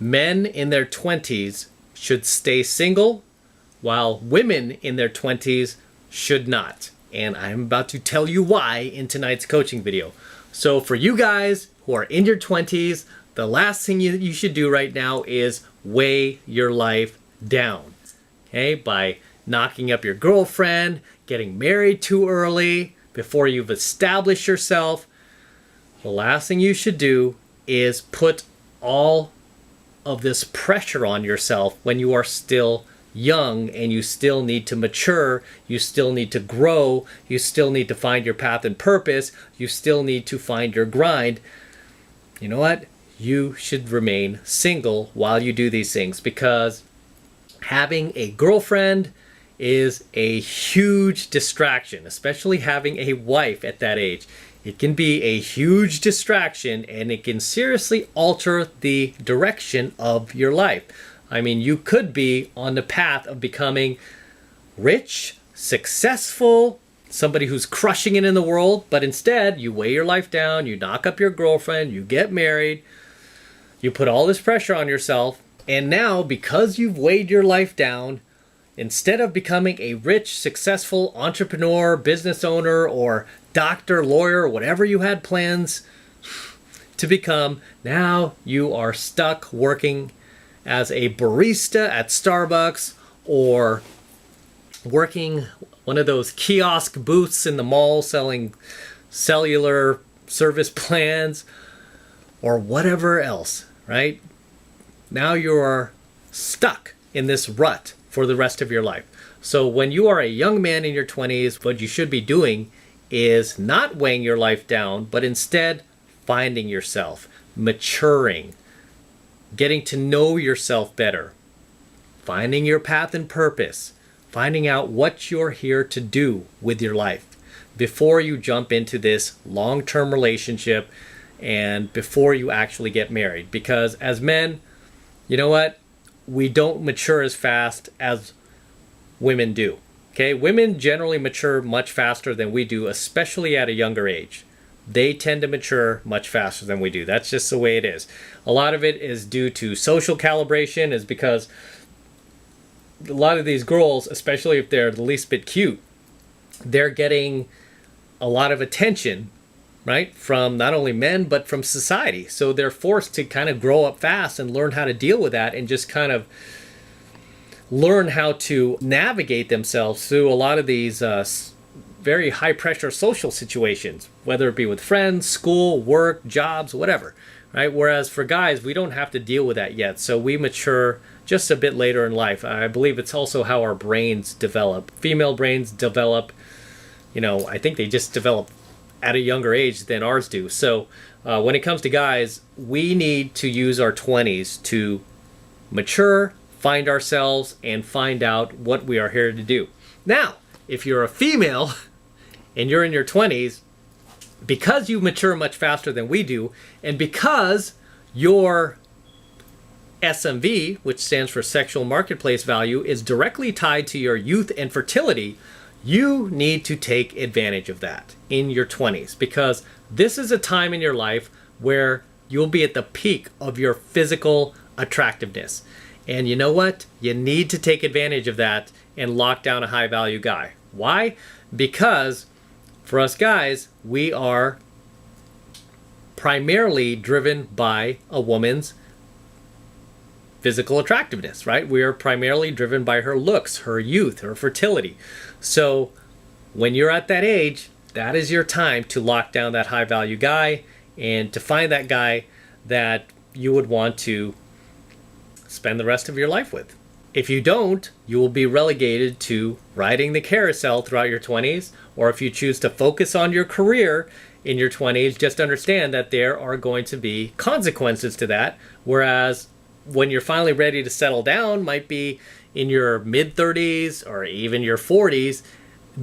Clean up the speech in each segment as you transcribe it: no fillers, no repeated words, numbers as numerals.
Men in their 20s should stay single, while women in their 20s should not. And I'm about to tell you why in tonight's coaching video. So for you guys who are in your 20s, the last thing you should do right now is weigh your life down. Okay, by knocking up your girlfriend, getting married too early, before you've established yourself. The last thing you should do is put all of this pressure on yourself when you are still young and you still need to mature, you still need to grow, you still need to find your path and purpose, you still need to find your grind. You know what? You should remain single while you do these things, because having a girlfriend is a huge distraction, especially having a wife at that age. It can be a huge distraction and it can seriously alter the direction of your life. I mean, you could be on the path of becoming rich, successful, somebody who's crushing it in the world, but instead you weigh your life down, you knock up your girlfriend, you get married, you put all this pressure on yourself, and now because you've weighed your life down, instead of becoming a rich, successful entrepreneur, business owner, or doctor, lawyer, whatever you had plans to become, now you are stuck working as a barista at Starbucks, or working one of those kiosk booths in the mall selling cellular service plans, or whatever else, right? Now you are stuck in this rut for the rest of your life. So when you are a young man in your 20s, what you should be doing is not weighing your life down, but instead finding yourself, maturing, getting to know yourself better, finding your path and purpose, finding out what you're here to do with your life before you jump into this long-term relationship and before you actually get married. Because as men, you know what? We don't mature as fast as women do. Okay, women generally mature much faster than we do, especially at a younger age. They tend to mature much faster than we do. That's just the way it is. A lot of it is due to social calibration, is because a lot of these girls, especially if they're the least bit cute, they're getting a lot of attention, right, from not only men, but from society. So they're forced to kind of grow up fast and learn how to deal with that, and just kind of learn how to navigate themselves through a lot of these very high pressure social situations, whether it be with friends, school, work, jobs, whatever, right? Whereas for guys, we don't have to deal with that yet. So we mature just a bit later in life. I believe it's also how our brains develop. Female brains develop, I think they just develop at a younger age than ours do. So when it comes to guys, we need to use our 20s to mature, find ourselves, and find out what we are here to do. Now, if you're a female and you're in your 20s, because you mature much faster than we do, and because your SMV, which stands for sexual marketplace value, is directly tied to your youth and fertility, you need to take advantage of that in your 20s, because this is a time in your life where you'll be at the peak of your physical attractiveness. And you know what? You need to take advantage of that and lock down a high value guy. Why? Because for us guys, we are primarily driven by a woman's physical attractiveness, right? We are primarily driven by her looks, her youth, her fertility. So when you're at that age, that is your time to lock down that high value guy and to find that guy that you would want to spend the rest of your life with. If you don't, you will be relegated to riding the carousel throughout your 20s, or if you choose to focus on your career in your 20s, just understand that there are going to be consequences to that, whereas when you're finally ready to settle down, might be in your mid-30s or even your 40s,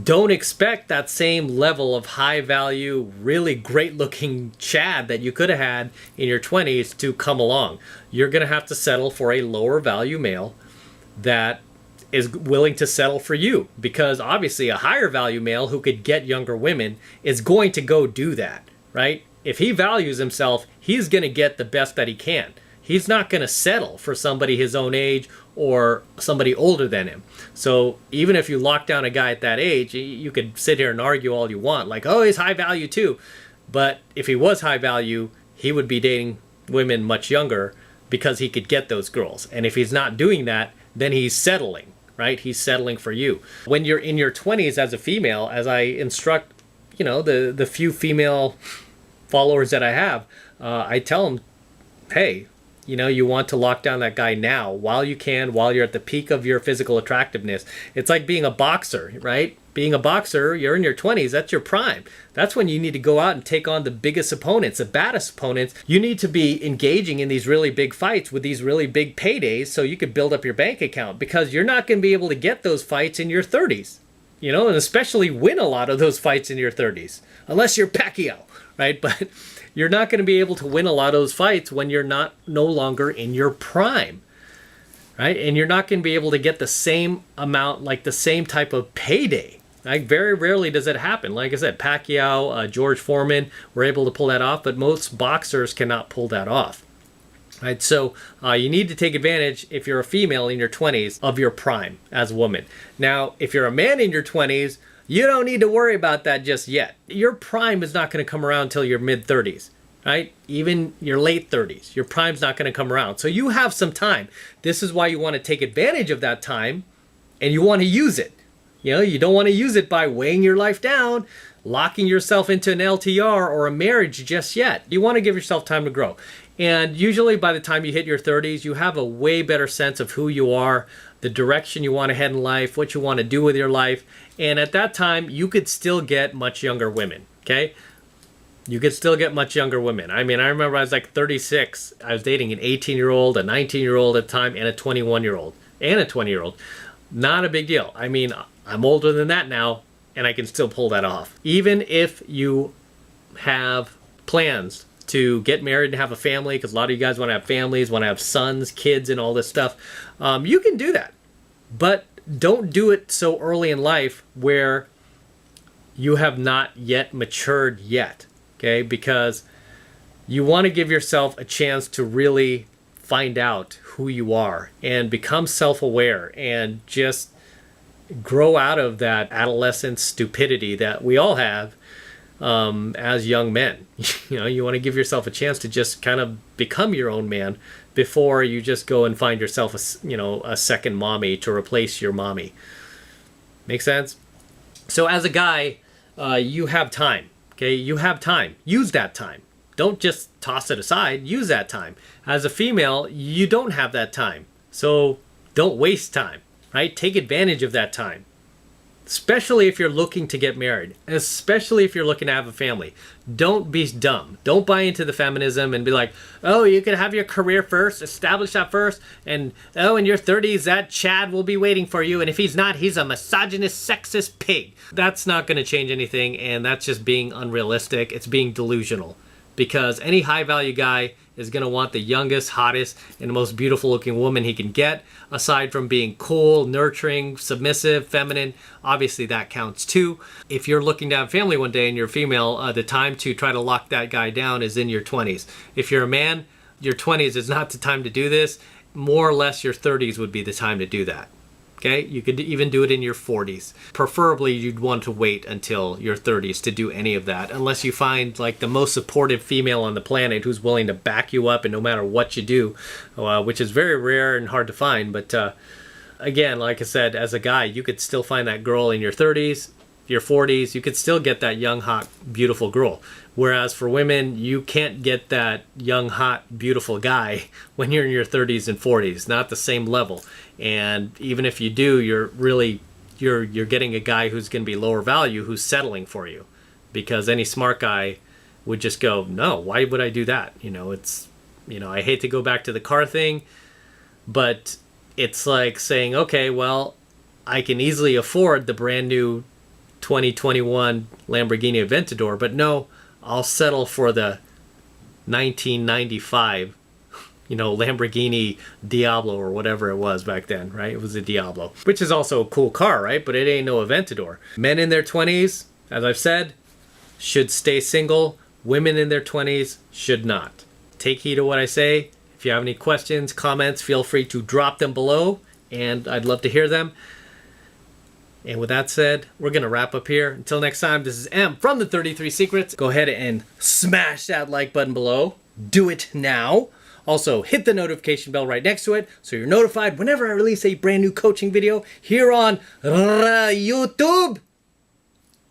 don't expect that same level of high value, really great looking Chad that you could have had in your 20s to come along. You're going to have to settle for a lower value male that is willing to settle for you, because obviously a higher value male who could get younger women is going to go do that, right? If he values himself, he's going to get the best that he can. he's not going to settle for somebody his own age or somebody older than him. So even if you lock down a guy at that age, you could sit here and argue all you want, like, oh, he's high value too. But if he was high value, he would be dating women much younger because he could get those girls. And if he's not doing that, then he's settling, right? He's settling for you. When you're in your 20s as a female, as I instruct, the few female followers that I have, I tell them, hey, you want to lock down that guy now while you can, while you're at the peak of your physical attractiveness. It's like being a boxer, right? Being a boxer, you're in your 20s, that's your prime. That's when you need to go out and take on the biggest opponents, the baddest opponents. You need to be engaging in these really big fights with these really big paydays so you could build up your bank account, because you're not going to be able to get those fights in your 30s, and especially win a lot of those fights in your 30s, unless you're Pacquiao, right? But you're not going to be able to win a lot of those fights when you're no longer in your prime, right? And you're not going to be able to get the same amount, like the same type of payday. Like, very rarely does it happen. Like I said, Pacquiao, George Foreman were able to pull that off, but most boxers cannot pull that off. Right, so you need to take advantage, if you're a female in your 20s, of your prime as a woman. Now, if you're a man in your 20s, you don't need to worry about that just yet. Your prime is not going to come around until your mid-30s, right? Even your late 30s. Your prime's not going to come around. So you have some time. This is why you want to take advantage of that time, and you want to use it. You don't want to use it by weighing your life down, locking yourself into an LTR or a marriage just yet. You want to give yourself time to grow. And usually by the time you hit your 30s, you have a way better sense of who you are, the direction you want to head in life, what you want to do with your life. And at that time, you could still get much younger women, okay? You could still get much younger women. I mean, I remember I was like 36. I was dating an 18-year-old, a 19-year-old at the time, and a 21-year-old, and a 20-year-old. Not a big deal. I mean, I'm older than that now, and I can still pull that off. Even if you have plans to get married and have a family, because a lot of you guys want to have families, want to have sons, kids, and all this stuff, you can do that. But don't do it so early in life where you have not yet matured yet, okay? Because you want to give yourself a chance to really find out who you are and become self-aware and just grow out of that adolescent stupidity that we all have as young men. You want to give yourself a chance to just kind of become your own man before you just go and find yourself a second mommy to replace your mommy. Make sense? So as a guy, you have time. Okay, you have time. Use that time. Don't just toss it aside. Use that time. As a female, you don't have that time. So don't waste time, right? Take advantage of that time. Especially if you're looking to get married. Especially if you're looking to have a family. Don't be dumb. Don't buy into the feminism and be like, oh, you can have your career first, establish that first, and oh, in your 30s, that Chad will be waiting for you, and if he's not, he's a misogynist, sexist pig. That's not going to change anything, and that's just being unrealistic. It's being delusional. Because any high-value guy is going to want the youngest, hottest, and most beautiful-looking woman he can get, aside from being cool, nurturing, submissive, feminine. Obviously, that counts too. If you're looking to have a family one day and you're female, the time to try to lock that guy down is in your 20s. If you're a man, your 20s is not the time to do this. More or less, your 30s would be the time to do that. Okay, you could even do it in your 40s. Preferably, you'd want to wait until your 30s to do any of that, unless you find like the most supportive female on the planet who's willing to back you up and no matter what you do, which is very rare and hard to find. But again, like I said, as a guy, you could still find that girl in your 30s, your 40s. You could still get that young, hot, beautiful girl. Whereas for women, you can't get that young, hot, beautiful guy when you're in your 30s and 40s. Not the same level. And even if you do, you're getting a guy who's going to be lower value, who's settling for you. Because any smart guy would just go, no, why would I do that? I hate to go back to the car thing, but it's like saying, okay, well, I can easily afford the brand new 2021 Lamborghini Aventador, but no, I'll settle for the 1995 Lamborghini Diablo or whatever it was back then, right? It was a Diablo, which is also a cool car, right? But it ain't no Aventador. Men in their 20s, as I've said, should stay single. Women in their 20s should not. Take heed of what I say. If If you have any questions, comments, feel free to drop them below, and I'd love to hear them. And with that said, we're going to wrap up here. Until next time, this is M from the 33 Secrets. Go ahead and smash that like button below. Do it now. Also, hit the notification bell right next to it so you're notified whenever I release a brand new coaching video here on YouTube.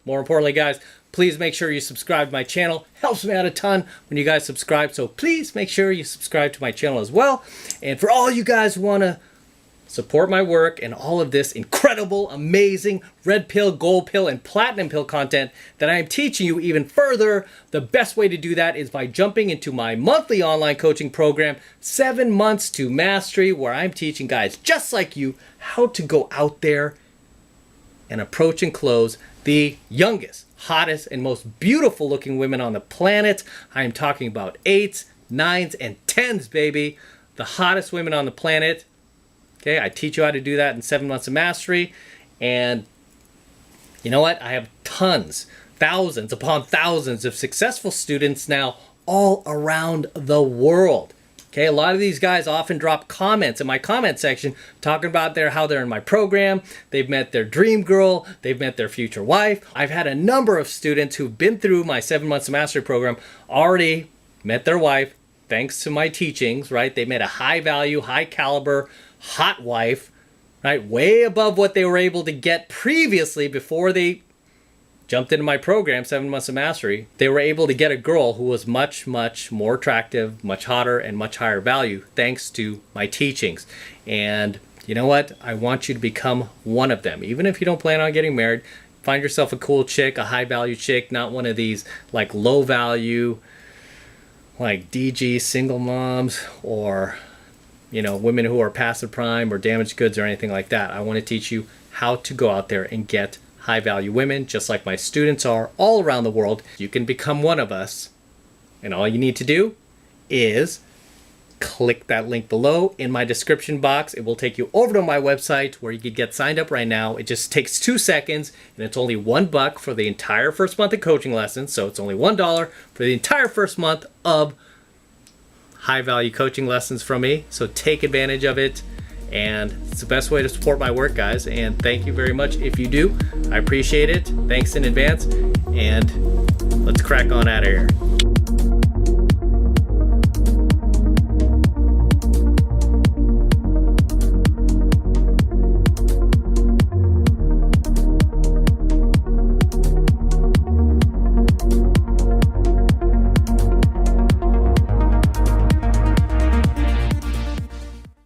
More importantly, guys, please make sure you subscribe to my channel. Helps me out a ton when you guys subscribe. So please make sure you subscribe to my channel as well. And for all you guys who want to support my work and all of this incredible, amazing red pill, gold pill, and platinum pill content that I am teaching you even further, the best way to do that is by jumping into my monthly online coaching program, 7 Months to Mastery, where I'm teaching guys just like you how to go out there and approach and close the youngest, hottest, and most beautiful looking women on the planet. I am talking about 8s, 9s, and 10s, baby. The hottest women on the planet. Okay, I teach you how to do that in 7 Months of Mastery. And you know what? I have tons, thousands upon thousands of successful students now all around the world. Okay, a lot of these guys often drop comments in my comment section talking about how they're in my program, they've met their dream girl, they've met their future wife. I've had a number of students who've been through my 7 Months of Mastery program already met their wife thanks to my teachings, right? They met a high value, high caliber, hot wife, right? Way above what they were able to get previously before they jumped into my program, 7 Months of Mastery. They were able to get a girl who was much, much more attractive, much hotter, and much higher value thanks to my teachings. And you know what? I want you to become one of them. Even if you don't plan on getting married, find yourself a cool chick, a high value chick, not one of these like low value, like DG single moms, or you know, women who are passive prime or damaged goods or anything like that. I want to teach you how to go out there and get high value women, just like my students are all around the world. You can become one of us, and all you need to do is click that link below in my description box. It will take you over to my website where you can get signed up right now. It just takes 2 seconds, and it's only $1 for the entire first month of coaching lessons. So it's only $1 for the entire first month of high value coaching lessons from me. So take advantage of it, and it's the best way to support my work, guys. And thank you very much if you do. I appreciate it. Thanks in advance, and let's crack on out of here.